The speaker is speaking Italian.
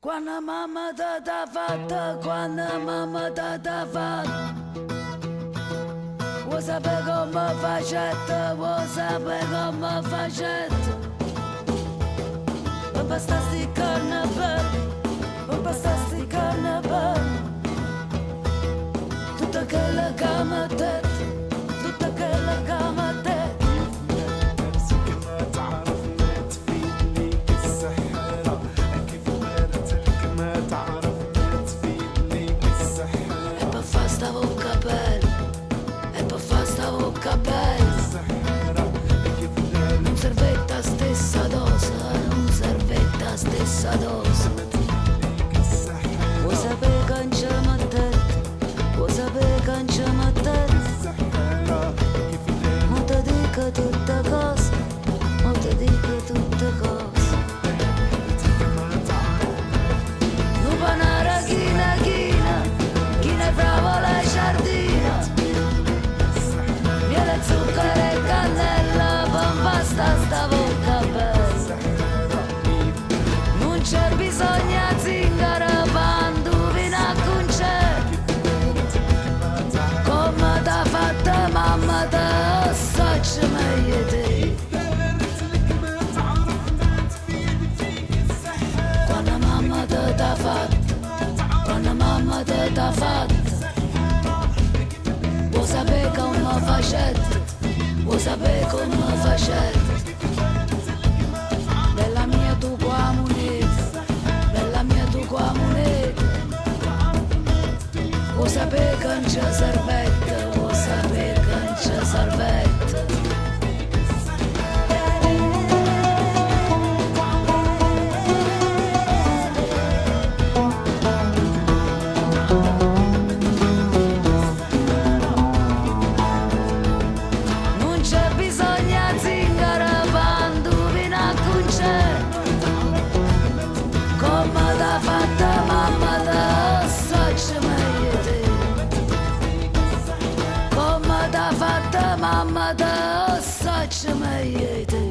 Quando mamma t'ha fatta, quando mamma t'ha fatta, vuoi sapere come facette, vuoi sapere come facette? Non basta sti carnevali, non basta sti carnevali, tutta quella cama te, tutta quella cama te. Non servetta stessa dose, non servetta stessa dose. Vuoi sapere che non c'è mattetta, vuoi sapere che non c'è mattetta? Ma ti dico tutte cose, ma ti dico tutte cose. Nu panara china china, china brava la giardina. Miele, zucchero e cannella, basta sta bocca bella. Non c'è bisogno di zingara, panduvina con c'è. Come t'ha fatta mamma te, assaggia meglio te. Quando mamma te t'ha fatta, quando mamma te t'ha fatta, vuoi sapere come facette, vuoi sapere come facette? Bella mia tu qua moneta, bella mia tu qua moneta. Vuoi sapere che non c'è servetta, vuoi sapere che non c'è servetta? Mamma da assaggia meglio te.